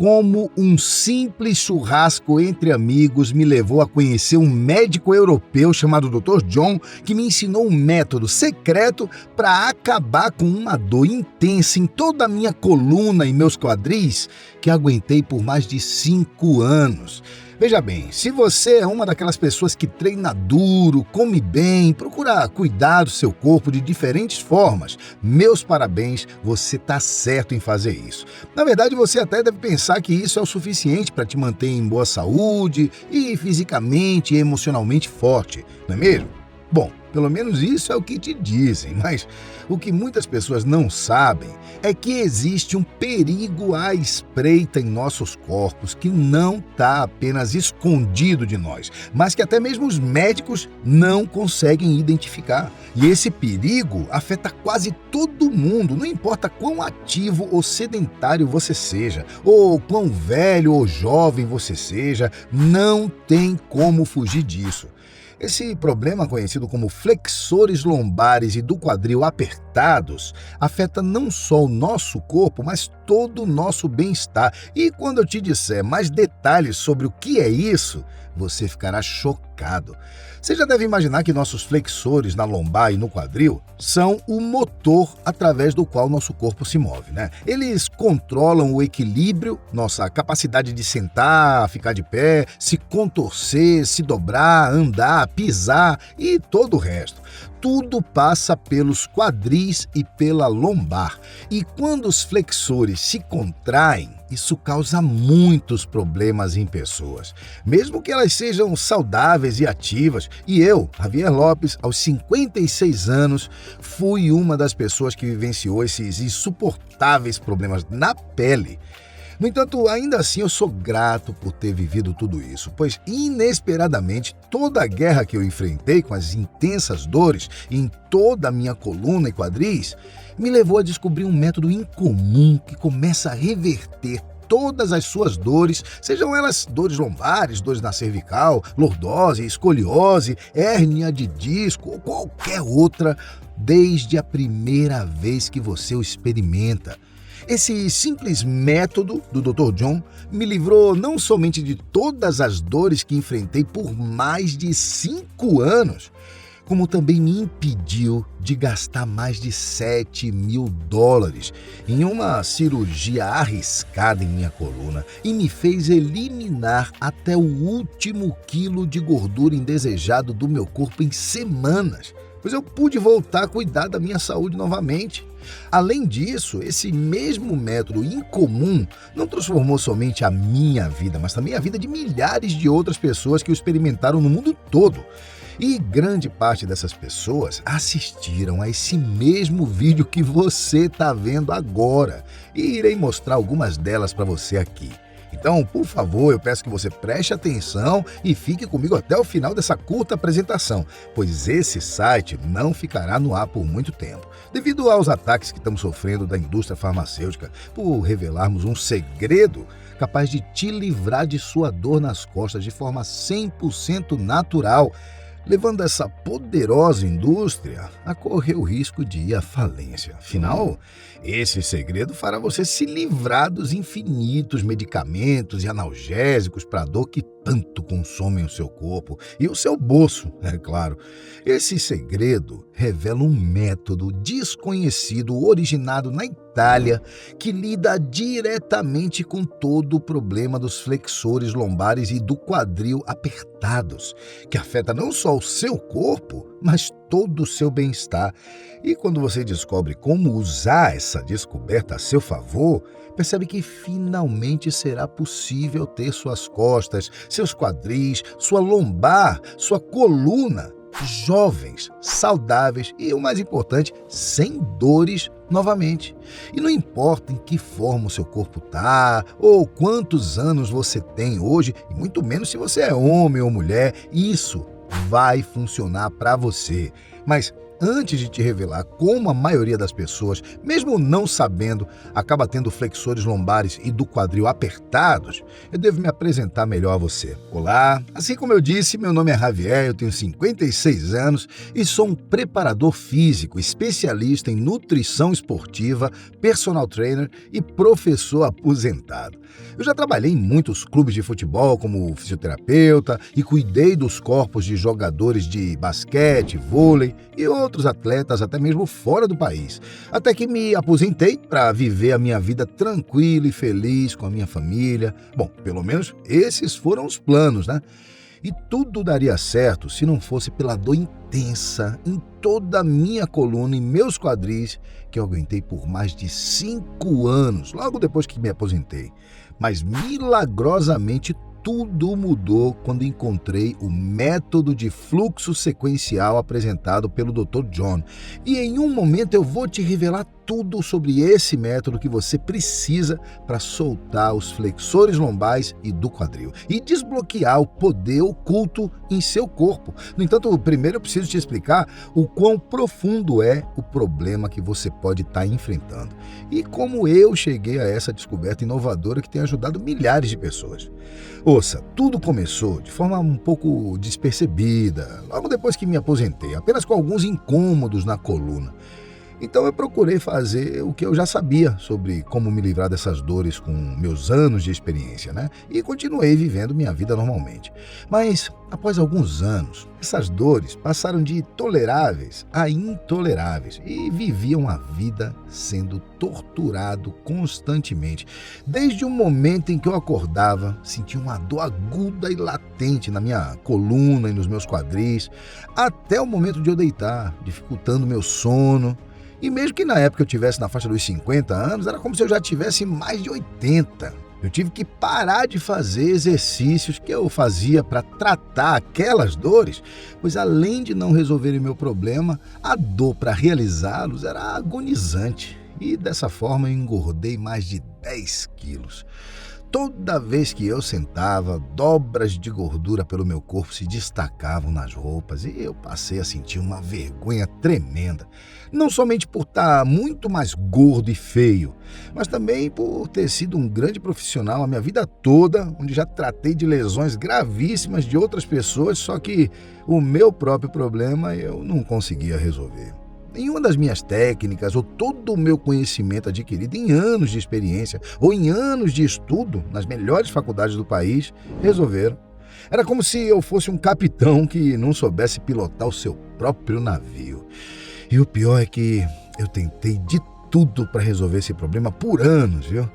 como um simples churrasco entre amigos me levou a conhecer um médico europeu chamado Dr. John, que me ensinou um método secreto para acabar com uma dor intensa em toda a minha coluna e meus quadris, que aguentei por mais de 5 anos. Veja bem, se você é uma daquelas pessoas que treina duro, come bem, procura cuidar do seu corpo de diferentes formas, meus parabéns, você está certo em fazer isso. Na verdade, você até deve pensar que isso é o suficiente para te manter em boa saúde e fisicamente e emocionalmente forte, não é mesmo? Bom, pelo menos isso é o que te dizem, mas o que muitas pessoas não sabem é que existe um perigo à espreita em nossos corpos que não está apenas escondido de nós, mas que até mesmo os médicos não conseguem identificar. E esse perigo afeta quase todo mundo, não importa quão ativo ou sedentário você seja, ou quão velho ou jovem você seja, não tem como fugir disso. Esse problema, conhecido como flexores lombares e do quadril apertados, afeta não só o nosso corpo, mas todo o nosso bem-estar. E quando eu te disser mais detalhes sobre o que é isso, você ficará chocado. Você já deve imaginar que nossos flexores na lombar e no quadril são o motor através do qual nosso corpo se move, né? Eles controlam o equilíbrio, nossa capacidade de sentar, ficar de pé, se contorcer, se dobrar, andar, pisar e todo o resto. Tudo passa pelos quadris e pela lombar. E quando os flexores se contraem, isso causa muitos problemas em pessoas, mesmo que elas sejam saudáveis e ativas. E eu, Javier Lopes, aos 56 anos, fui uma das pessoas que vivenciou esses insuportáveis problemas na pele. No entanto, ainda assim eu sou grato por ter vivido tudo isso, pois inesperadamente toda a guerra que eu enfrentei com as intensas dores em toda a minha coluna e quadris me levou a descobrir um método incomum que começa a reverter todas as suas dores, sejam elas dores lombares, dores na cervical, lordose, escoliose, hérnia de disco ou qualquer outra, desde a primeira vez que você o experimenta. Esse simples método do Dr. John me livrou não somente de todas as dores que enfrentei por mais de 5 anos, como também me impediu de gastar mais de $7.000 em uma cirurgia arriscada em minha coluna e me fez eliminar até o último quilo de gordura indesejado do meu corpo em semanas, pois eu pude voltar a cuidar da minha saúde novamente. Além disso, esse mesmo método incomum não transformou somente a minha vida, mas também a vida de milhares de outras pessoas que o experimentaram no mundo todo. E grande parte dessas pessoas assistiram a esse mesmo vídeo que você está vendo agora. E irei mostrar algumas delas para você aqui. Então, por favor, eu peço que você preste atenção e fique comigo até o final dessa curta apresentação, pois esse site não ficará no ar por muito tempo, devido aos ataques que estamos sofrendo da indústria farmacêutica por revelarmos um segredo capaz de te livrar de sua dor nas costas de forma 100% natural, levando essa poderosa indústria a correr o risco de ir à falência. Afinal, esse segredo fará você se livrar dos infinitos medicamentos e analgésicos para a dor que tanto consomem o seu corpo e o seu bolso, é claro. Esse segredo revela um método desconhecido originado na Itália que lida diretamente com todo o problema dos flexores lombares e do quadril apertados, que afeta não só o seu corpo, mas todo o seu bem-estar. E quando você descobre como usar essa descoberta a seu favor, percebe que finalmente será possível ter suas costas, seus quadris, sua lombar, sua coluna jovens, saudáveis e, o mais importante, sem dores novamente. E não importa em que forma o seu corpo está, ou quantos anos você tem hoje, e muito menos se você é homem ou mulher, isso vai funcionar para você. Mas antes de te revelar como a maioria das pessoas, mesmo não sabendo, acaba tendo flexores lombares e do quadril apertados, eu devo me apresentar melhor a você. Olá, assim como eu disse, meu nome é Javier, eu tenho 56 anos e sou um preparador físico, especialista em nutrição esportiva, personal trainer e professor aposentado. Eu já trabalhei em muitos clubes de futebol como fisioterapeuta e cuidei dos corpos de jogadores de basquete, vôlei e outros atletas até mesmo fora do país. Até que me aposentei para viver a minha vida tranquila e feliz com a minha família. Bom, pelo menos esses foram os planos, né? E tudo daria certo se não fosse pela dor intensa em toda a minha coluna e meus quadris que eu aguentei por mais de 5 anos, logo depois que me aposentei. Mas milagrosamente tudo mudou quando encontrei o método de fluxo sequencial apresentado pelo Dr. John. E em um momento eu vou te revelar tudo sobre esse método que você precisa para soltar os flexores lombares e do quadril e desbloquear o poder oculto em seu corpo. No entanto, primeiro eu preciso te explicar o quão profundo é o problema que você pode estar enfrentando e como eu cheguei a essa descoberta inovadora que tem ajudado milhares de pessoas. Ouça, tudo começou de forma um pouco despercebida, logo depois que me aposentei, apenas com alguns incômodos na coluna. Então eu procurei fazer o que eu já sabia sobre como me livrar dessas dores com meus anos de experiência, né? E continuei vivendo minha vida normalmente. Mas, após alguns anos, essas dores passaram de toleráveis a intoleráveis e viviam a vida sendo torturado constantemente. Desde o momento em que eu acordava, sentia uma dor aguda e latente na minha coluna e nos meus quadris, até o momento de eu deitar, dificultando meu sono. E mesmo que na época eu tivesse na faixa dos 50 anos, era como se eu já tivesse mais de 80. Eu tive que parar de fazer exercícios que eu fazia para tratar aquelas dores, pois além de não resolverem meu problema, a dor para realizá-los era agonizante. E dessa forma eu engordei mais de 10 quilos. Toda vez que eu sentava, dobras de gordura pelo meu corpo se destacavam nas roupas e eu passei a sentir uma vergonha tremenda. Não somente por estar muito mais gordo e feio, mas também por ter sido um grande profissional a minha vida toda, onde já tratei de lesões gravíssimas de outras pessoas, só que o meu próprio problema eu não conseguia resolver. Nenhuma das minhas técnicas ou todo o meu conhecimento adquirido em anos de experiência ou em anos de estudo nas melhores faculdades do país resolveram. Era como se eu fosse um capitão que não soubesse pilotar o seu próprio navio. E o pior é que eu tentei de tudo para resolver esse problema por anos, viu?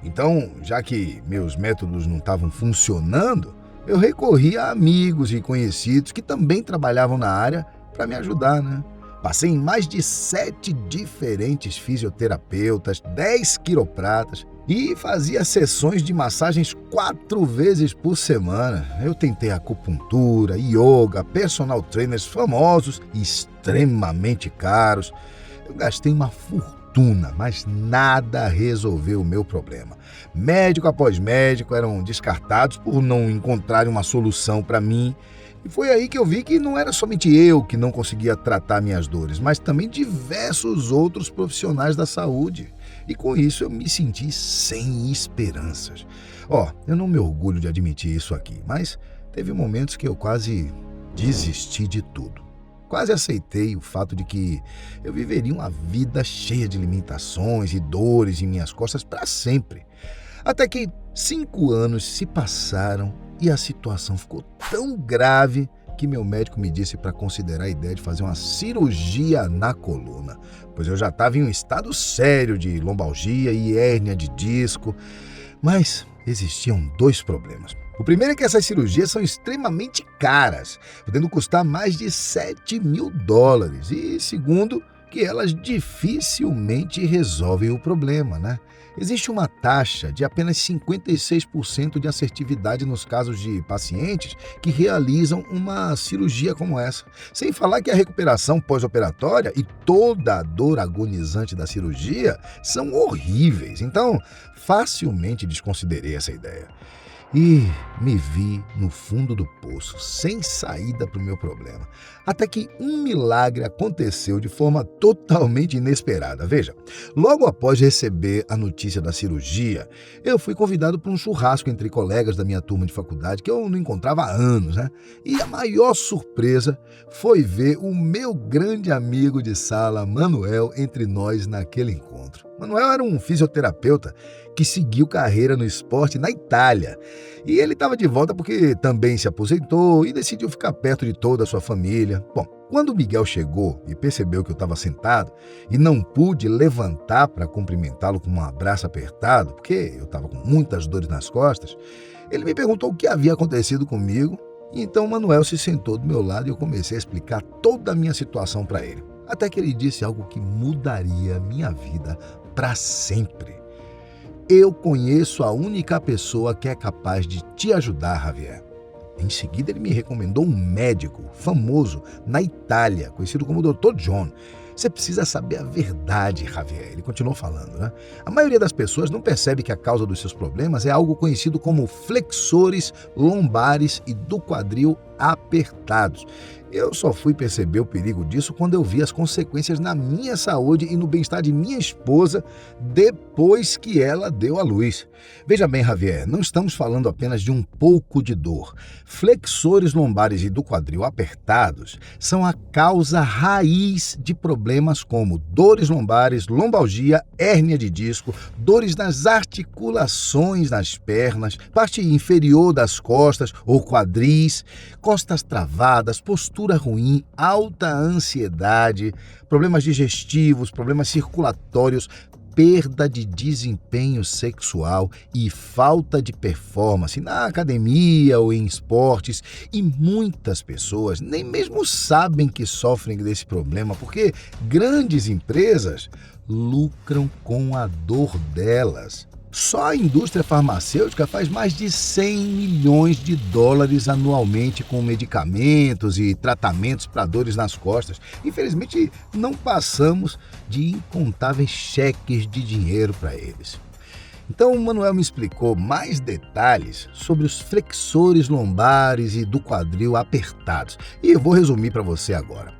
Então, já que meus métodos não estavam funcionando, eu recorri a amigos e conhecidos que também trabalhavam na área para me ajudar, né? Passei em mais de 7 diferentes fisioterapeutas, 10 quiropratas e fazia sessões de massagens 4 vezes por semana. Eu tentei acupuntura, yoga, personal trainers famosos e extremamente caros. Eu gastei uma fortuna, mas nada resolveu o meu problema. Médico após médico eram descartados por não encontrarem uma solução para mim. E foi aí que eu vi que não era somente eu que não conseguia tratar minhas dores, mas também diversos outros profissionais da saúde. E com isso eu me senti sem esperanças. Eu não me orgulho de admitir isso aqui, mas teve momentos que eu quase desisti de tudo. Quase aceitei o fato de que eu viveria uma vida cheia de limitações e dores em minhas costas para sempre. Até que 5 anos se passaram e a situação ficou tão grave que meu médico me disse para considerar a ideia de fazer uma cirurgia na coluna, pois eu já estava em um estado sério de lombalgia e hérnia de disco. Mas existiam 2 problemas. O primeiro é que essas cirurgias são extremamente caras, podendo custar mais de $7.000. E segundo, que elas dificilmente resolvem o problema, né? Existe uma taxa de apenas 56% de assertividade nos casos de pacientes que realizam uma cirurgia como essa. Sem falar que a recuperação pós-operatória e toda a dor agonizante da cirurgia são horríveis. Então, facilmente desconsiderei essa ideia. E me vi no fundo do poço, sem saída para o meu problema. Até que um milagre aconteceu de forma totalmente inesperada. Veja, logo após receber a notícia da cirurgia, eu fui convidado para um churrasco entre colegas da minha turma de faculdade, que eu não encontrava há anos, né? E a maior surpresa foi ver o meu grande amigo de sala, Manuel, entre nós naquele encontro. Manuel era um fisioterapeuta que seguiu carreira no esporte na Itália. E ele estava de volta porque também se aposentou e decidiu ficar perto de toda a sua família. Bom, quando o Miguel chegou e percebeu que eu estava sentado e não pude levantar para cumprimentá-lo com um abraço apertado, porque eu estava com muitas dores nas costas, ele me perguntou o que havia acontecido comigo. E então o Manuel se sentou do meu lado e eu comecei a explicar toda a minha situação para ele. Até que ele disse algo que mudaria a minha vida para sempre. Eu conheço a única pessoa que é capaz de te ajudar, Javier. Em seguida, ele me recomendou um médico famoso na Itália, conhecido como Dr. John. Você precisa saber a verdade, Javier. Ele continuou falando, né? A maioria das pessoas não percebe que a causa dos seus problemas é algo conhecido como flexores lombares e do quadril apertados. Eu só fui perceber o perigo disso quando eu vi as consequências na minha saúde e no bem-estar de minha esposa depois que ela deu à luz. Veja bem, Javier, não estamos falando apenas de um pouco de dor. Flexores lombares e do quadril apertados são a causa raiz de problemas como dores lombares, lombalgia, hérnia de disco, dores nas articulações nas pernas, parte inferior das costas ou quadris, costas travadas, postura ruim, alta ansiedade, problemas digestivos, problemas circulatórios, perda de desempenho sexual e falta de performance na academia ou em esportes. E muitas pessoas nem mesmo sabem que sofrem desse problema, porque grandes empresas lucram com a dor delas. Só a indústria farmacêutica faz mais de 100 milhões de dólares anualmente com medicamentos e tratamentos para dores nas costas. Infelizmente, não passamos de incontáveis cheques de dinheiro para eles. Então, o Manuel me explicou mais detalhes sobre os flexores lombares e do quadril apertados. E eu vou resumir para você agora.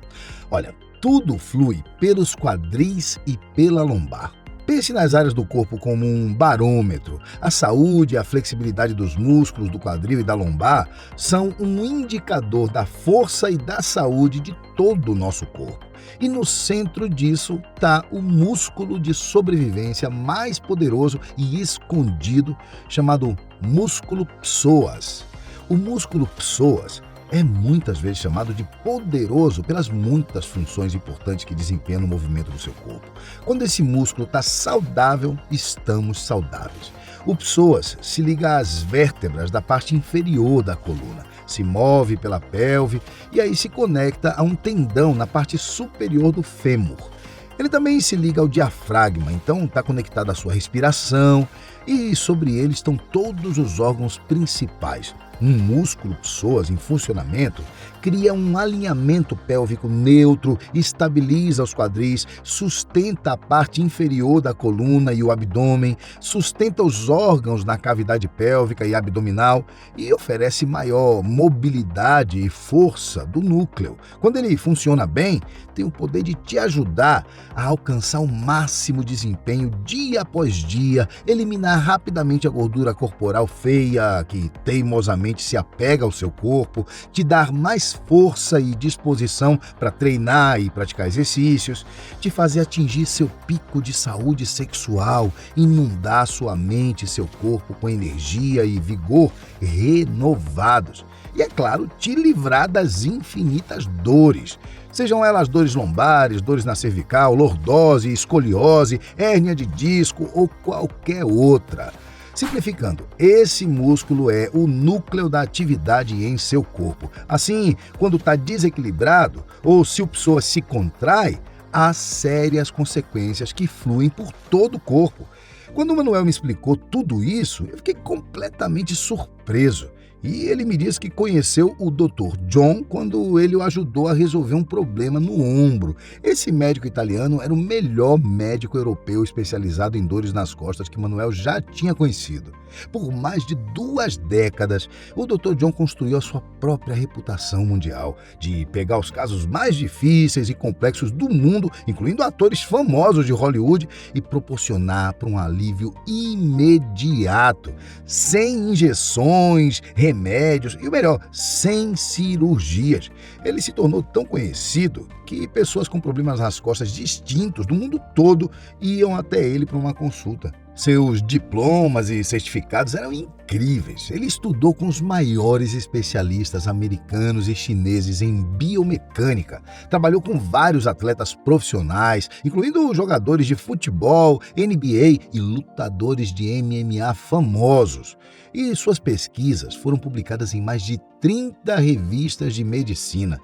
Olha, tudo flui pelos quadris e pela lombar. Pense nas áreas do corpo como um barômetro. A saúde e a flexibilidade dos músculos do quadril e da lombar são um indicador da força e da saúde de todo o nosso corpo. E no centro disso está o músculo de sobrevivência mais poderoso e escondido, chamado músculo psoas. O músculo psoas é muitas vezes chamado de poderoso pelas muitas funções importantes que desempenha no movimento do seu corpo. Quando esse músculo está saudável, estamos saudáveis. O psoas se liga às vértebras da parte inferior da coluna, se move pela pelve e aí se conecta a um tendão na parte superior do fêmur. Ele também se liga ao diafragma, então está conectado à sua respiração e sobre ele estão todos os órgãos principais. Um músculo psoas em funcionamento cria um alinhamento pélvico neutro, estabiliza os quadris, sustenta a parte inferior da coluna e o abdômen, sustenta os órgãos na cavidade pélvica e abdominal e oferece maior mobilidade e força do núcleo. Quando ele funciona bem, tem o poder de te ajudar a alcançar o máximo desempenho dia após dia, eliminar rapidamente a gordura corporal feia que teimosamente se apega ao seu corpo, te dar mais força e disposição para treinar e praticar exercícios, te fazer atingir seu pico de saúde sexual, inundar sua mente e seu corpo com energia e vigor renovados. E, é claro, te livrar das infinitas dores. Sejam elas dores lombares, dores na cervical, lordose, escoliose, hérnia de disco ou qualquer outra. Simplificando, esse músculo é o núcleo da atividade em seu corpo. Assim, quando está desequilibrado ou se o psoas se contrai, há sérias consequências que fluem por todo o corpo. Quando o Manuel me explicou tudo isso, eu fiquei completamente surpreso. E ele me disse que conheceu o Dr. John quando ele o ajudou a resolver um problema no ombro. Esse médico italiano era o melhor médico europeu especializado em dores nas costas que Manuel já tinha conhecido. Por mais de 2 décadas, o Dr. John construiu a sua própria reputação mundial de pegar os casos mais difíceis e complexos do mundo, incluindo atores famosos de Hollywood, e proporcionar para um alívio imediato, sem injeções, remédios remédios e, o melhor, sem cirurgias. Ele se tornou tão conhecido que pessoas com problemas nas costas distintos do mundo todo iam até ele para uma consulta. Seus diplomas e certificados eram incríveis. Ele estudou com os maiores especialistas americanos e chineses em biomecânica. Trabalhou com vários atletas profissionais, incluindo jogadores de futebol, NBA e lutadores de MMA famosos. E suas pesquisas foram publicadas em mais de 30 revistas de medicina.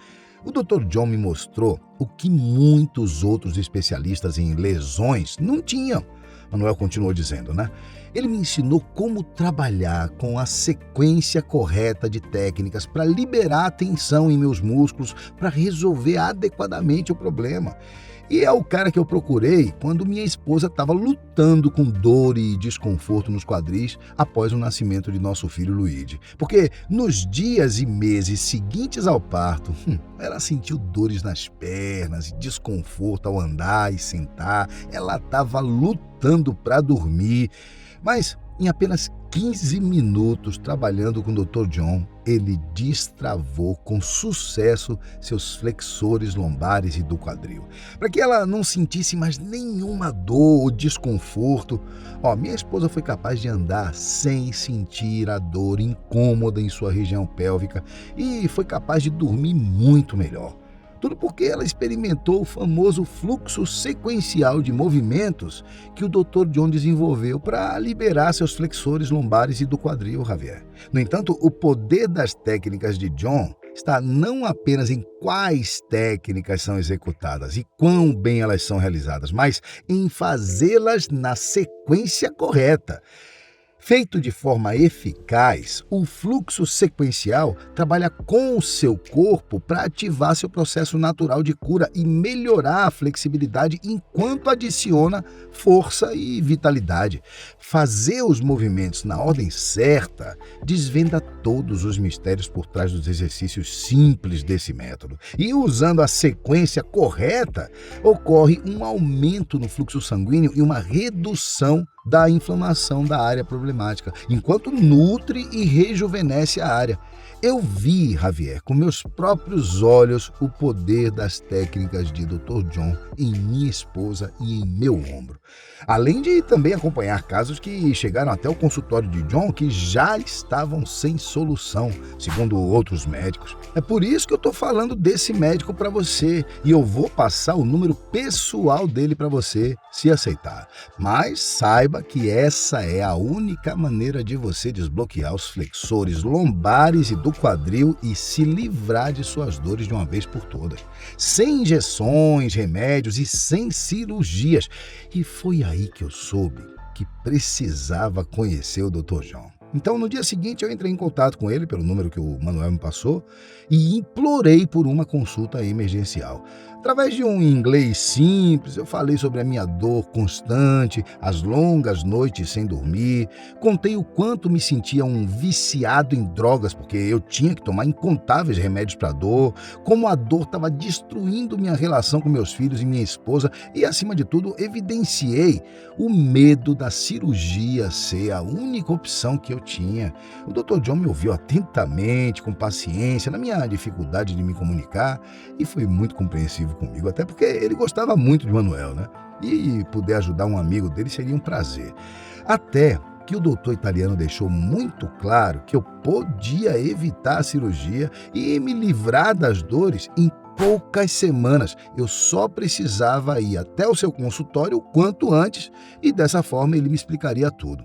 O Dr. John me mostrou o que muitos outros especialistas em lesões não tinham. Manuel continuou dizendo, né? Ele me ensinou como trabalhar com a sequência correta de técnicas para liberar a tensão em meus músculos, para resolver adequadamente o problema. E é o cara que eu procurei quando minha esposa estava lutando com dor e desconforto nos quadris após o nascimento de nosso filho Luigi. Porque nos dias e meses seguintes ao parto, ela sentiu dores nas pernas e desconforto ao andar e sentar. Ela estava lutando para dormir. Mas em apenas 15 minutos trabalhando com o Dr. John, ele destravou com sucesso seus flexores lombares e do quadril. Para que ela não sentisse mais nenhuma dor ou desconforto, minha esposa foi capaz de andar sem sentir a dor incômoda em sua região pélvica e foi capaz de dormir muito melhor. Tudo porque ela experimentou o famoso fluxo sequencial de movimentos que o Dr. John desenvolveu para liberar seus flexores lombares e do quadril, Javier. No entanto, o poder das técnicas de John está não apenas em quais técnicas são executadas e quão bem elas são realizadas, mas em fazê-las na sequência correta. Feito de forma eficaz, o fluxo sequencial trabalha com o seu corpo para ativar seu processo natural de cura e melhorar a flexibilidade enquanto adiciona força e vitalidade. Fazer os movimentos na ordem certa desvenda todos os mistérios por trás dos exercícios simples desse método. E usando a sequência correta, ocorre um aumento no fluxo sanguíneo e uma redução da inflamação da área problemática, enquanto nutre e rejuvenesce a área. Eu vi, Javier, com meus próprios olhos, o poder das técnicas de Dr. John em minha esposa e em meu ombro. Além de também acompanhar casos que chegaram até o consultório de John que já estavam sem solução, segundo outros médicos. É por isso que eu estou falando desse médico para você e eu vou passar o número pessoal dele para você, se aceitar. Mas saiba que essa é a única maneira de você desbloquear os flexores lombares e do quadril e se livrar de suas dores de uma vez por todas. Sem injeções, remédios e sem cirurgias. E foi aí que eu soube que precisava conhecer o Dr. John. Então, no dia seguinte, eu entrei em contato com ele pelo número que o Manuel me passou e implorei por uma consulta emergencial. Através de um inglês simples, eu falei sobre a minha dor constante, as longas noites sem dormir, contei o quanto me sentia um viciado em drogas, porque eu tinha que tomar incontáveis remédios para dor, como a dor estava destruindo minha relação com meus filhos e minha esposa e, acima de tudo, evidenciei o medo da cirurgia ser a única opção que eu tinha. O Dr. John me ouviu atentamente, com paciência, na minha dificuldade de me comunicar e foi muito compreensivo comigo, até porque ele gostava muito de Manuel, né? E poder ajudar um amigo dele seria um prazer. Até que o doutor italiano deixou muito claro que eu podia evitar a cirurgia e me livrar das dores em poucas semanas. Eu só precisava ir até o seu consultório o quanto antes e dessa forma ele me explicaria tudo.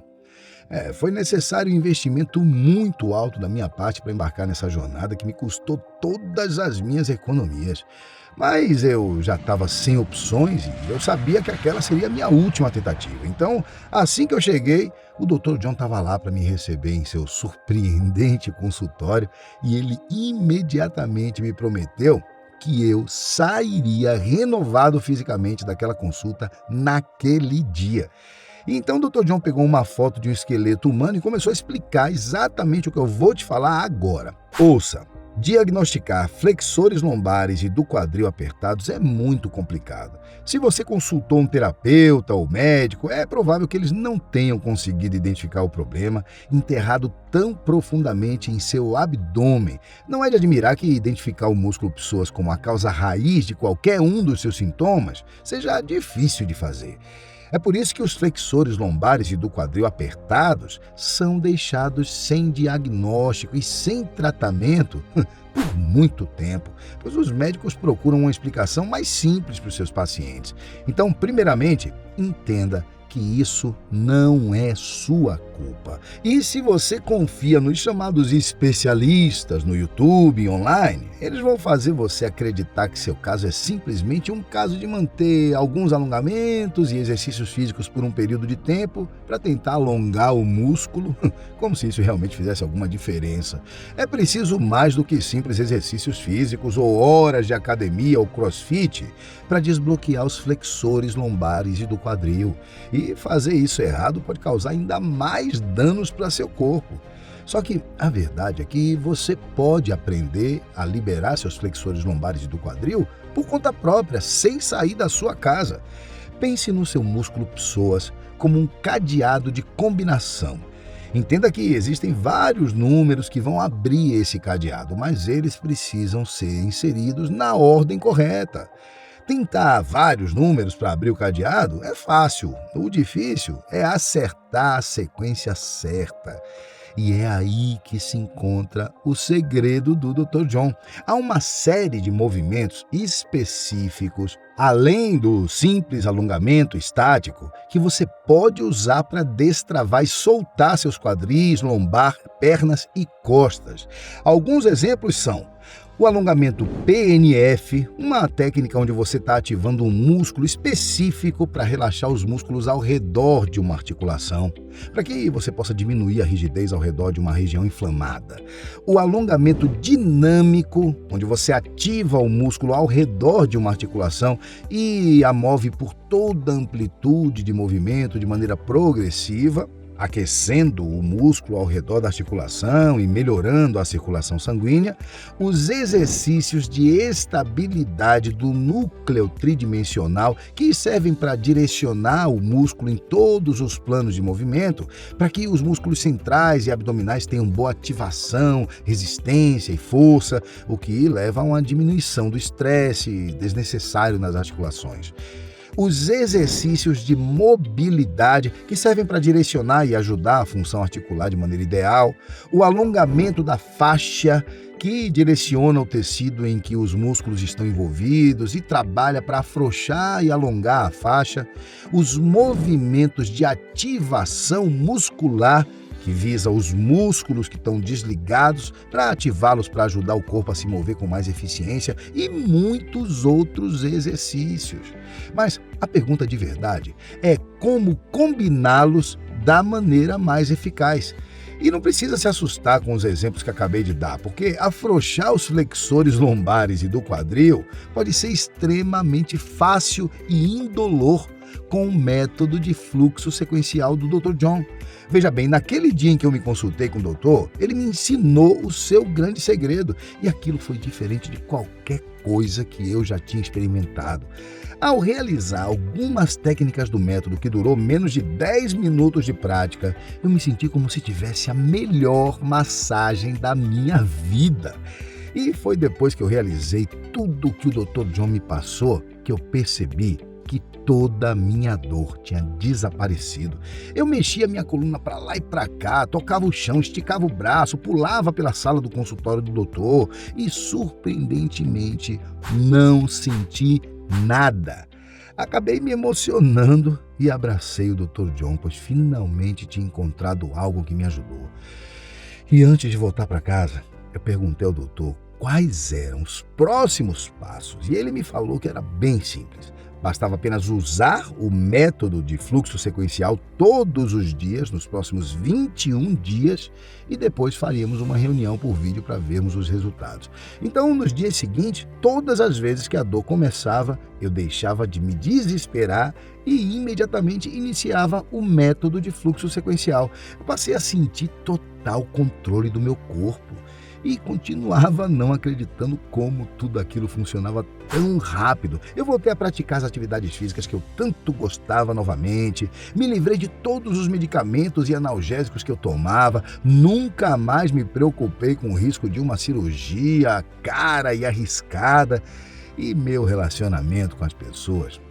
Foi necessário um investimento muito alto da minha parte para embarcar nessa jornada que me custou todas as minhas economias. Mas eu já estava sem opções e eu sabia que aquela seria a minha última tentativa. Então, assim que eu cheguei, o Dr. John estava lá para me receber em seu surpreendente consultório e ele imediatamente me prometeu que eu sairia renovado fisicamente daquela consulta naquele dia. Então o Dr. John pegou uma foto de um esqueleto humano e começou a explicar exatamente o que eu vou te falar agora. Ouça, Diagnosticar flexores lombares e do quadril apertados é muito complicado. Se você consultou um terapeuta ou médico, é provável que eles não tenham conseguido identificar o problema enterrado tão profundamente em seu abdômen. Não é de admirar que identificar o músculo psoas como a causa raiz de qualquer um dos seus sintomas seja difícil de fazer. É por isso que os flexores lombares e do quadril apertados são deixados sem diagnóstico e sem tratamento por muito tempo, pois os médicos procuram uma explicação mais simples para os seus pacientes. Então, primeiramente, entenda que isso não é sua culpa. E se você confia nos chamados especialistas no YouTube e online, eles vão fazer você acreditar que seu caso é simplesmente um caso de manter alguns alongamentos e exercícios físicos por um período de tempo para tentar alongar o músculo, como se isso realmente fizesse alguma diferença. É preciso mais do que simples exercícios físicos ou horas de academia ou crossfit para desbloquear os flexores lombares e do quadril. E fazer isso errado pode causar ainda mais danos para seu corpo. Só que a verdade é que você pode aprender a liberar seus flexores lombares e do quadril por conta própria, sem sair da sua casa. Pense no seu músculo psoas como um cadeado de combinação. Entenda que existem vários números que vão abrir esse cadeado, mas eles precisam ser inseridos na ordem correta. Tentar vários números para abrir o cadeado é fácil. O difícil é acertar a sequência certa. E é aí que se encontra o segredo do Dr. John. Há uma série de movimentos específicos, além do simples alongamento estático, que você pode usar para destravar e soltar seus quadris, lombar, pernas e costas. Alguns exemplos são o alongamento PNF, uma técnica onde você está ativando um músculo específico para relaxar os músculos ao redor de uma articulação, para que você possa diminuir a rigidez ao redor de uma região inflamada. O alongamento dinâmico, onde você ativa o músculo ao redor de uma articulação e a move por toda a amplitude de movimento de maneira progressiva, aquecendo o músculo ao redor da articulação e melhorando a circulação sanguínea. Os exercícios de estabilidade do núcleo tridimensional, que servem para direcionar o músculo em todos os planos de movimento, para que os músculos centrais e abdominais tenham boa ativação, resistência e força, o que leva a uma diminuição do estresse desnecessário nas articulações. Os exercícios de mobilidade, que servem para direcionar e ajudar a função articular de maneira ideal. O alongamento da faixa, que direciona o tecido em que os músculos estão envolvidos e trabalha para afrouxar e alongar a faixa. Os movimentos de ativação muscular, que visa os músculos que estão desligados para ativá-los para ajudar o corpo a se mover com mais eficiência e muitos outros exercícios. Mas a pergunta de verdade é como combiná-los da maneira mais eficaz. E não precisa se assustar com os exemplos que acabei de dar, porque afrouxar os flexores lombares e do quadril pode ser extremamente fácil e indolor com o método de fluxo sequencial do Dr. John. Veja bem, naquele dia em que eu me consultei com o doutor, ele me ensinou o seu grande segredo e aquilo foi diferente de qualquer coisa que eu já tinha experimentado. Ao realizar algumas técnicas do método que durou menos de 10 minutos de prática, eu me senti como se tivesse a melhor massagem da minha vida. E foi depois que eu realizei tudo o que o Dr. John me passou que eu percebi que toda a minha dor tinha desaparecido. Eu mexia minha coluna para lá e para cá, tocava o chão, esticava o braço, pulava pela sala do consultório do doutor e, surpreendentemente, não senti nada. Acabei me emocionando e abracei o Dr. John, pois finalmente tinha encontrado algo que me ajudou. E antes de voltar para casa, eu perguntei ao doutor quais eram os próximos passos e ele me falou que era bem simples. Bastava apenas usar o método de fluxo sequencial todos os dias, nos próximos 21 dias, e depois faríamos uma reunião por vídeo para vermos os resultados. Então, nos dias seguintes, todas as vezes que a dor começava, eu deixava de me desesperar e imediatamente iniciava o método de fluxo sequencial. Eu passei a sentir total controle do meu corpo. e continuava não acreditando como tudo aquilo funcionava tão rápido. Eu voltei a praticar as atividades físicas que eu tanto gostava novamente, me livrei de todos os medicamentos e analgésicos que eu tomava, nunca mais me preocupei com o risco de uma cirurgia cara e arriscada, e meu relacionamento com as pessoas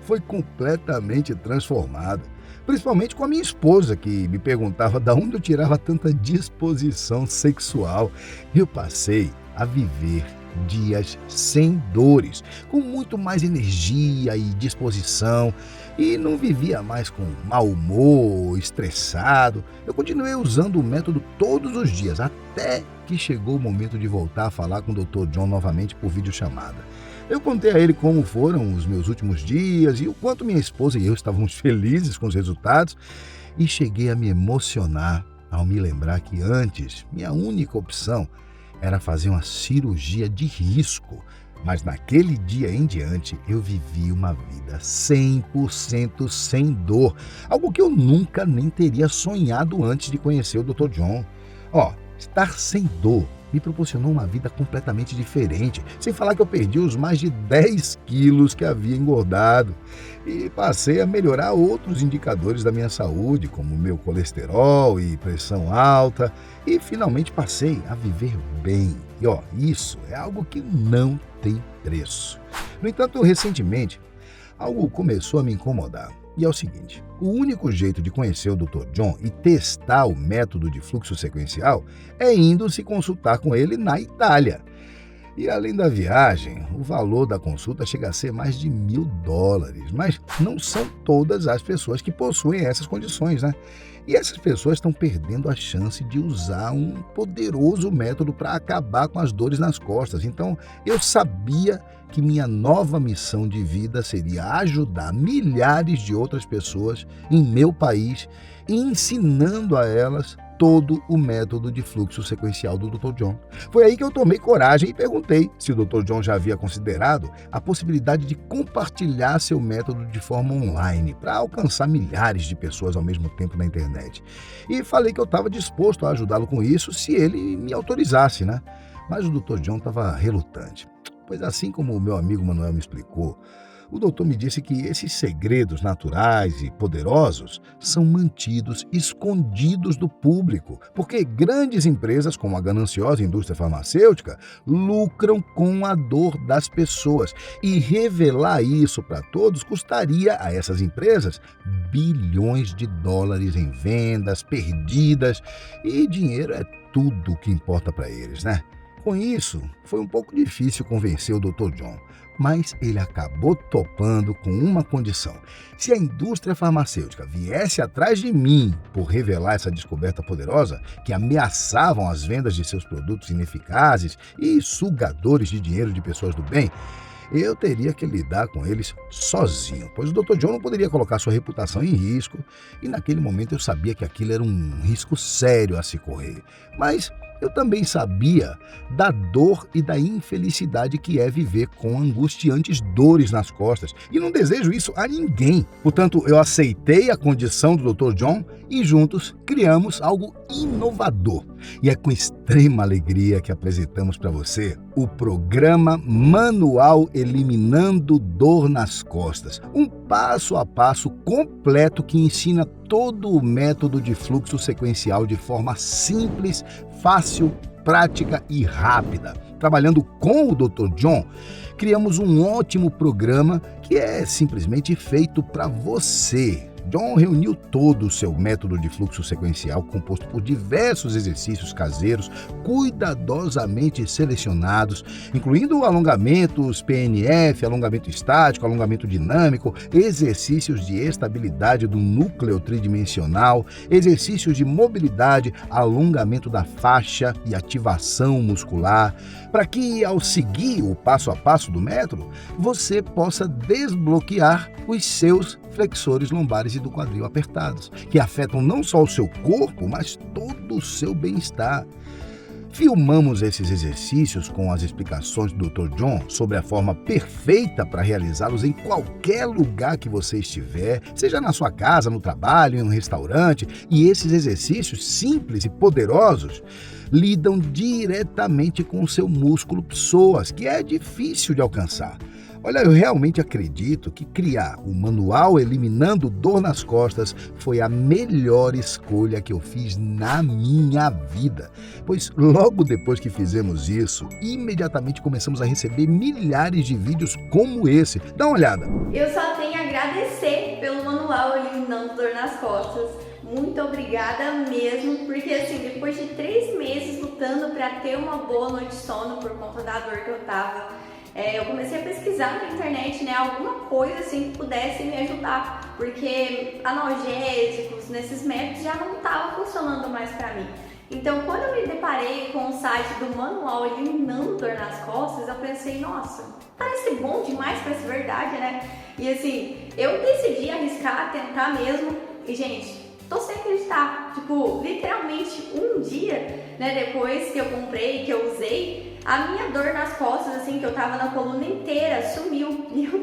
foi completamente transformado. Principalmente com a minha esposa, que me perguntava de onde eu tirava tanta disposição sexual. Eu passei a viver dias sem dores, com muito mais energia e disposição, e não vivia mais com mau humor, estressado. Eu continuei usando o método todos os dias, até que chegou o momento de voltar a falar com o Dr. John novamente por videochamada. Eu contei a ele como foram os meus últimos dias e o quanto minha esposa e eu estávamos felizes com os resultados, e cheguei a me emocionar ao me lembrar que antes minha única opção era fazer uma cirurgia de risco. Mas naquele dia em diante eu vivi uma vida 100% sem dor, algo que eu nunca nem teria sonhado antes de conhecer o Dr. John. Estar sem dor me proporcionou uma vida completamente diferente, sem falar que eu perdi os mais de 10 quilos que havia engordado e passei a melhorar outros indicadores da minha saúde, como meu colesterol e pressão alta, e finalmente passei a viver bem. E isso é algo que não tem preço. No entanto, recentemente, algo começou a me incomodar. E é o seguinte: o único jeito de conhecer o Dr. John e testar o método de fluxo sequencial é indo se consultar com ele na Itália. E além da viagem, o valor da consulta chega a ser mais de $1.000. Mas não são todas as pessoas que possuem essas condições, né? E essas pessoas estão perdendo a chance de usar um poderoso método para acabar com as dores nas costas. Então, eu sabia que minha nova missão de vida seria ajudar milhares de outras pessoas em meu país, ensinando a elas todo o método de fluxo sequencial do Dr. John. Foi aí que eu tomei coragem e perguntei se o Dr. John já havia considerado a possibilidade de compartilhar seu método de forma online para alcançar milhares de pessoas ao mesmo tempo na internet. E falei que eu estava disposto a ajudá-lo com isso se ele me autorizasse, né? Mas o Dr. John estava relutante, pois assim como o meu amigo Manuel me explicou, o doutor me disse que esses segredos naturais e poderosos são mantidos escondidos do público, porque grandes empresas, como a gananciosa indústria farmacêutica, lucram com a dor das pessoas. E revelar isso para todos custaria a essas empresas bilhões de dólares em vendas perdidas, e dinheiro é tudo o que importa para eles, né? Com isso, foi um pouco difícil convencer o Dr. John, mas ele acabou topando com uma condição: se a indústria farmacêutica viesse atrás de mim por revelar essa descoberta poderosa, que ameaçavam as vendas de seus produtos ineficazes e sugadores de dinheiro de pessoas do bem, eu teria que lidar com eles sozinho, pois o Dr. John não poderia colocar sua reputação em risco, e naquele momento eu sabia que aquilo era um risco sério a se correr. Mas eu também sabia da dor e da infelicidade que é viver com angustiantes dores nas costas, e não desejo isso a ninguém. Portanto, eu aceitei a condição do Dr. John e juntos criamos algo inovador. E é com extrema alegria que apresentamos para você o programa Manual Eliminando Dor nas Costas, um passo a passo completo que ensina todo o método de fluxo sequencial de forma simples, fácil, prática e rápida. Trabalhando com o Dr. John, criamos um ótimo programa que é simplesmente feito para você. John reuniu todo o seu método de fluxo sequencial, composto por diversos exercícios caseiros, cuidadosamente selecionados, incluindo alongamentos PNF, alongamento estático, alongamento dinâmico, exercícios de estabilidade do núcleo tridimensional, exercícios de mobilidade, alongamento da faixa e ativação muscular, para que, ao seguir o passo a passo do método, você possa desbloquear os seus flexores lombares e do quadril apertados, que afetam não só o seu corpo, mas todo o seu bem-estar. Filmamos esses exercícios com as explicações do Dr. John sobre a forma perfeita para realizá-los em qualquer lugar que você estiver, seja na sua casa, no trabalho, em um restaurante. E esses exercícios simples e poderosos lidam diretamente com o seu músculo psoas, que é difícil de alcançar. Olha, eu realmente acredito que criar o manual Eliminando Dor nas Costas foi a melhor escolha que eu fiz na minha vida. Pois logo depois que fizemos isso, imediatamente começamos a receber milhares de vídeos como esse. Dá uma olhada. Eu só tenho a agradecer pelo manual Eliminando Dor nas Costas. Muito obrigada mesmo, porque assim, depois de 3 meses lutando para ter uma boa noite de sono por conta da dor que eu tava, eu comecei a pesquisar na internet, né, alguma coisa assim que pudesse me ajudar, porque analgésicos, nesses métodos já não estavam funcionando mais para mim. Então, quando eu me deparei com o site do manual Eliminando Dor nas Costas, eu pensei, nossa, parece bom demais para ser verdade, né? E assim, eu decidi arriscar, tentar mesmo, e gente, tô sem acreditar, tipo, literalmente um dia, né, depois que eu comprei, que eu usei, a minha dor nas costas, assim, que eu tava na coluna inteira, sumiu. E eu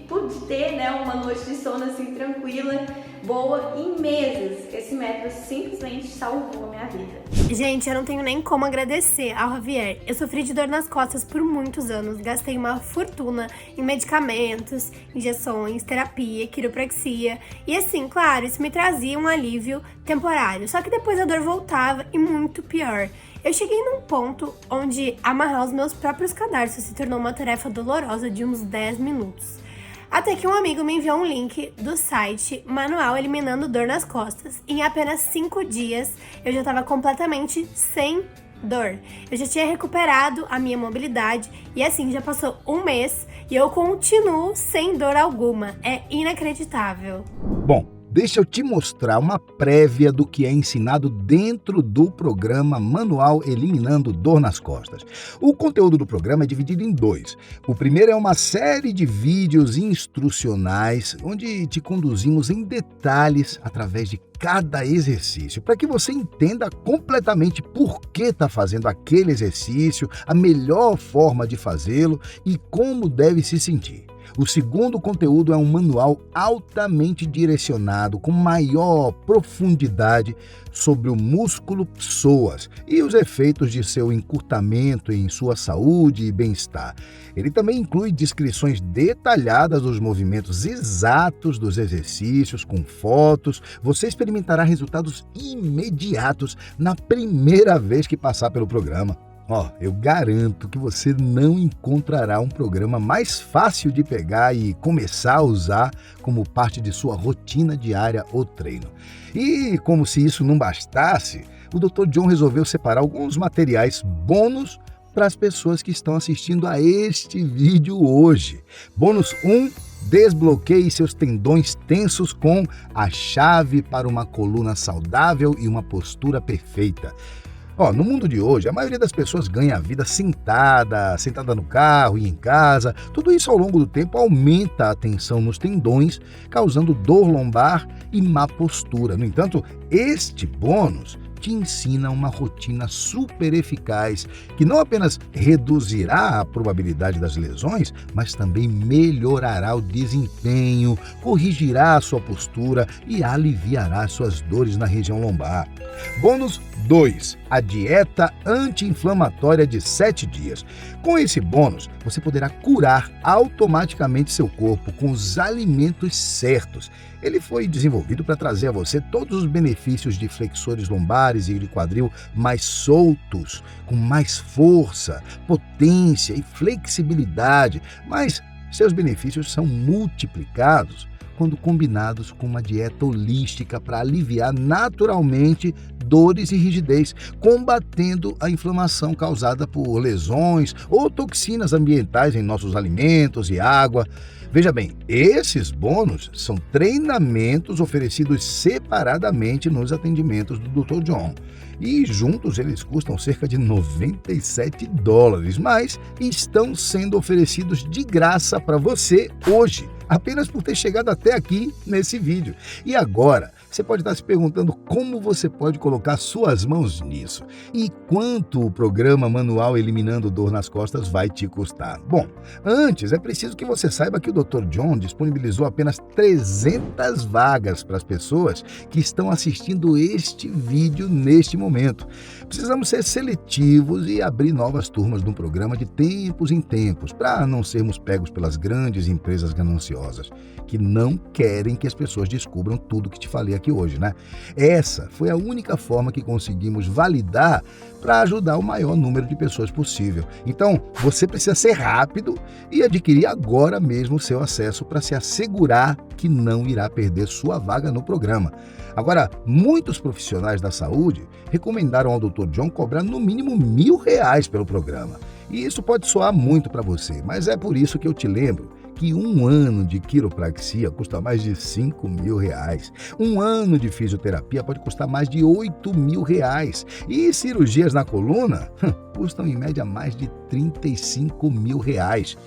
pude ter, né, uma noite de sono, assim, tranquila, boa, em meses. Esse método simplesmente salvou a minha vida. Gente, eu não tenho nem como agradecer ao Javier. Eu sofri de dor nas costas por muitos anos, gastei uma fortuna em medicamentos, injeções, terapia, quiropraxia. E assim, claro, isso me trazia um alívio temporário, só que depois a dor voltava e muito pior. Eu cheguei num ponto onde amarrar os meus próprios cadarços se tornou uma tarefa dolorosa de uns 10 minutos. Até que um amigo me enviou um link do site Manual Eliminando Dor nas Costas. Em apenas 5 dias, eu já estava completamente sem dor. Eu já tinha recuperado a minha mobilidade e assim, já passou um mês e eu continuo sem dor alguma. É inacreditável. Bom, deixa eu te mostrar uma prévia do que é ensinado dentro do programa Manual Eliminando Dor nas Costas. O conteúdo do programa é dividido em 2. O primeiro é uma série de vídeos instrucionais, onde te conduzimos em detalhes através de cada exercício, para que você entenda completamente por que está fazendo aquele exercício, a melhor forma de fazê-lo e como deve se sentir. O segundo conteúdo é um manual altamente direcionado, com maior profundidade sobre o músculo psoas e os efeitos de seu encurtamento em sua saúde e bem-estar. Ele também inclui descrições detalhadas dos movimentos exatos dos exercícios, com fotos. Você experimentará resultados imediatos na primeira vez que passar pelo programa. Eu garanto que você não encontrará um programa mais fácil de pegar e começar a usar como parte de sua rotina diária ou treino. E como se isso não bastasse, o Dr. John resolveu separar alguns materiais bônus para as pessoas que estão assistindo a este vídeo hoje. Bônus 1. Desbloqueie seus tendões tensos com a chave para uma coluna saudável e uma postura perfeita. No mundo de hoje, a maioria das pessoas ganha a vida sentada no carro e em casa. Tudo isso ao longo do tempo aumenta a tensão nos tendões, causando dor lombar e má postura. No entanto, este bônus te ensina uma rotina super eficaz que não apenas reduzirá a probabilidade das lesões, mas também melhorará o desempenho, corrigirá a sua postura e aliviará suas dores na região lombar. Bônus 2. A dieta anti-inflamatória de 7 dias. Com esse bônus, você poderá curar automaticamente seu corpo com os alimentos certos. Ele foi desenvolvido para trazer a você todos os benefícios de flexores lombares e de quadril mais soltos, com mais força, potência e flexibilidade, mas seus benefícios são multiplicados quando combinados com uma dieta holística para aliviar naturalmente dores e rigidez, combatendo a inflamação causada por lesões ou toxinas ambientais em nossos alimentos e água. Veja bem, esses bônus são treinamentos oferecidos separadamente nos atendimentos do Dr. John. E juntos eles custam cerca de $97, mas estão sendo oferecidos de graça para você hoje, apenas por ter chegado até aqui nesse vídeo. E agora, Você pode estar se perguntando como você pode colocar suas mãos nisso e quanto o programa Manual Eliminando Dor nas Costas vai te custar. Bom, antes é preciso que você saiba que o Dr. John disponibilizou apenas 300 vagas para as pessoas que estão assistindo este vídeo neste momento. Precisamos ser seletivos e abrir novas turmas no programa de tempos em tempos, para não sermos pegos pelas grandes empresas gananciosas, que não querem que as pessoas descubram tudo que te falei aqui hoje, né? Essa foi a única forma que conseguimos validar para ajudar o maior número de pessoas possível. Então, você precisa ser rápido e adquirir agora mesmo o seu acesso para se assegurar que não irá perder sua vaga no programa. Agora, muitos profissionais da saúde recomendaram ao Dr. John cobrar no mínimo R$1.000 pelo programa. E isso pode soar muito para você, mas é por isso que eu te lembro que um ano de quiropraxia custa mais de R$5.000. Um ano de fisioterapia pode custar mais de R$8.000. E cirurgias na coluna custam em média mais de R$35.000.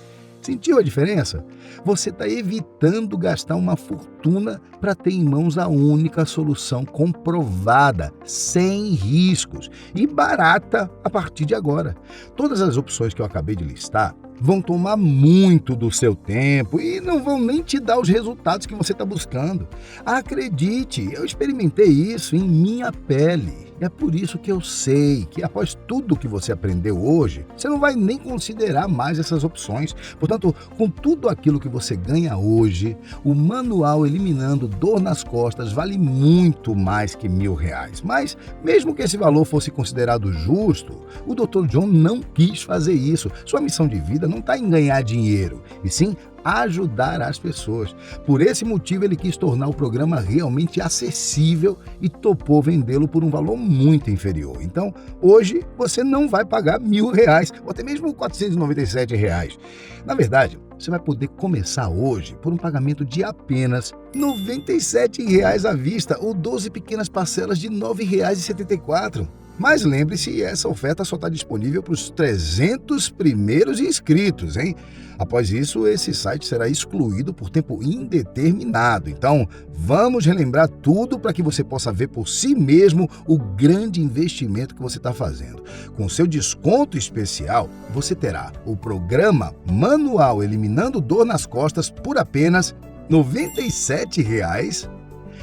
Sentiu a diferença? Você está evitando gastar uma fortuna para ter em mãos a única solução comprovada, sem riscos e barata a partir de agora. Todas as opções que eu acabei de listar vão tomar muito do seu tempo e não vão nem te dar os resultados que você está buscando. Acredite, eu experimentei isso em minha pele. É por isso que eu sei que após tudo que você aprendeu hoje, você não vai nem considerar mais essas opções. Portanto, com tudo aquilo que você ganha hoje, o Manual Eliminando Dor nas Costas vale muito mais que R$1.000. Mas, mesmo que esse valor fosse considerado justo, o Dr. John não quis fazer isso. Sua missão de vida não está em ganhar dinheiro, e sim ajudar as pessoas. Por esse motivo, ele quis tornar o programa realmente acessível e topou vendê-lo por um valor muito inferior. Então, hoje, você não vai pagar R$1.000 ou até mesmo R$497. Na verdade, você vai poder começar hoje por um pagamento de apenas R$97 à vista ou 12 pequenas parcelas de R$9,74. Mas lembre-se, essa oferta só está disponível para os 300 primeiros inscritos, hein? Após isso, esse site será excluído por tempo indeterminado. Então, vamos relembrar tudo para que você possa ver por si mesmo o grande investimento que você está fazendo. Com seu desconto especial, você terá o programa Manual Eliminando Dor nas Costas por apenas R$97.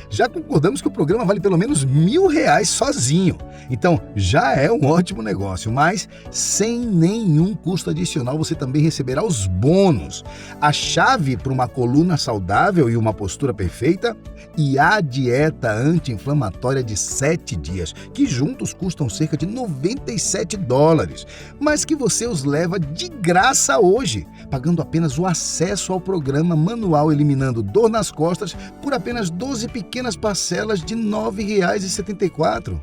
Já concordamos que o programa vale pelo menos R$1.000 sozinho. Então, já é um ótimo negócio, mas sem nenhum custo adicional você também receberá os bônus. A chave para uma coluna saudável e uma postura perfeita e a dieta anti-inflamatória de 7 dias, que juntos custam cerca de $97, mas que você os leva de graça hoje, pagando apenas o acesso ao programa Manual Eliminando Dor nas Costas por apenas 12 pequenas parcelas de R$9,74.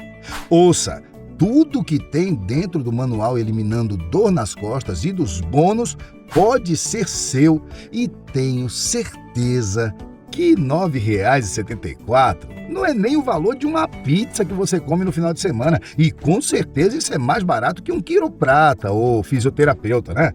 Ouça, tudo que tem dentro do Manual Eliminando Dor nas Costas e dos bônus pode ser seu e tenho certeza que R$9,74 não é nem o valor de uma pizza que você come no final de semana e com certeza isso é mais barato que um quiroprata ou fisioterapeuta, né?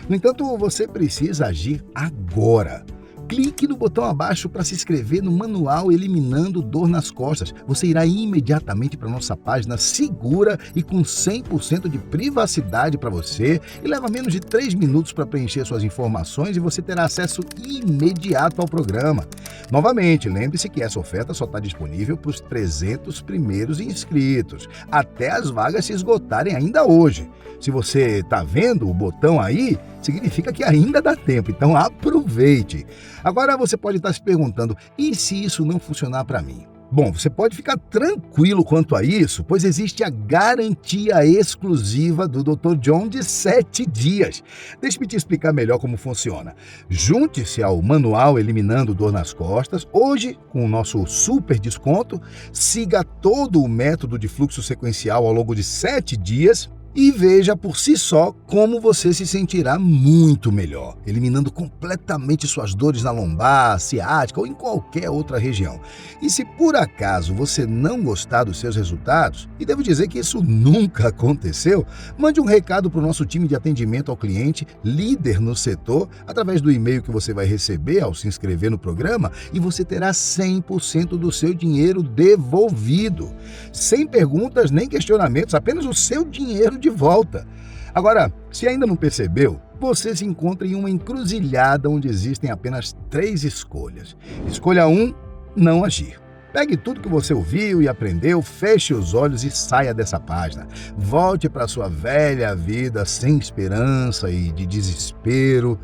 No entanto, você precisa agir agora. Clique no botão abaixo para se inscrever no Manual Eliminando Dor nas Costas. Você irá imediatamente para a nossa página segura e com 100% de privacidade para você e leva menos de 3 minutos para preencher suas informações e você terá acesso imediato ao programa. Novamente, lembre-se que essa oferta só está disponível para os 300 primeiros inscritos, até as vagas se esgotarem ainda hoje. Se você está vendo o botão aí, significa que ainda dá tempo, então aproveite. Agora você pode estar se perguntando, e se isso não funcionar para mim? Bom, você pode ficar tranquilo quanto a isso, pois existe a garantia exclusiva do Dr. John de 7 dias. Deixe-me te explicar melhor como funciona. Junte-se ao Manual Eliminando Dor nas Costas, hoje com o nosso super desconto, siga todo o método de fluxo sequencial ao longo de 7 dias, e veja por si só como você se sentirá muito melhor, eliminando completamente suas dores na lombar, ciática ou em qualquer outra região. E se por acaso você não gostar dos seus resultados, e devo dizer que isso nunca aconteceu, mande um recado para o nosso time de atendimento ao cliente, líder no setor, através do e-mail que você vai receber ao se inscrever no programa, e você terá 100% do seu dinheiro devolvido. Sem perguntas nem questionamentos, apenas o seu dinheiro de volta. Agora, se ainda não percebeu, você se encontra em uma encruzilhada onde existem apenas 3 escolhas. Escolha 1, não agir. Pegue tudo que você ouviu e aprendeu, feche os olhos e saia dessa página. Volte para sua velha vida sem esperança e de desespero.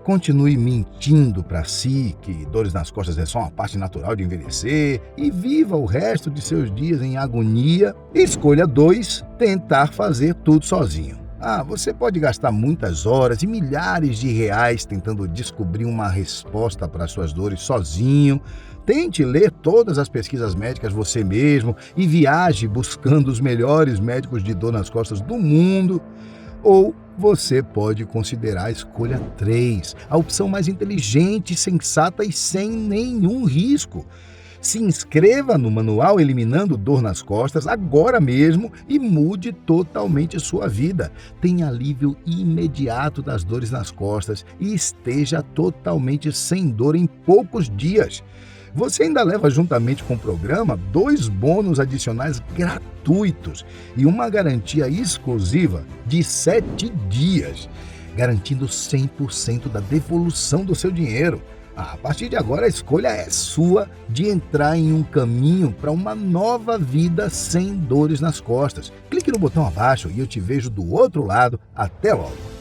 Continue mentindo para si que dores nas costas é só uma parte natural de envelhecer e viva o resto de seus dias em agonia. Escolha 2, tentar fazer tudo sozinho. Você pode gastar muitas horas e milhares de reais tentando descobrir uma resposta para suas dores sozinho. Tente ler todas as pesquisas médicas você mesmo e viaje buscando os melhores médicos de dor nas costas do mundo. Ou você pode considerar a escolha 3, a opção mais inteligente, sensata e sem nenhum risco. Se inscreva no manual Eliminando Dor nas Costas agora mesmo e mude totalmente sua vida. Tenha alívio imediato das dores nas costas e esteja totalmente sem dor em poucos dias. Você ainda leva juntamente com o programa 2 bônus adicionais gratuitos e uma garantia exclusiva de 7 dias, garantindo 100% da devolução do seu dinheiro. A partir de agora, a escolha é sua de entrar em um caminho para uma nova vida sem dores nas costas. Clique no botão abaixo e eu te vejo do outro lado. Até logo!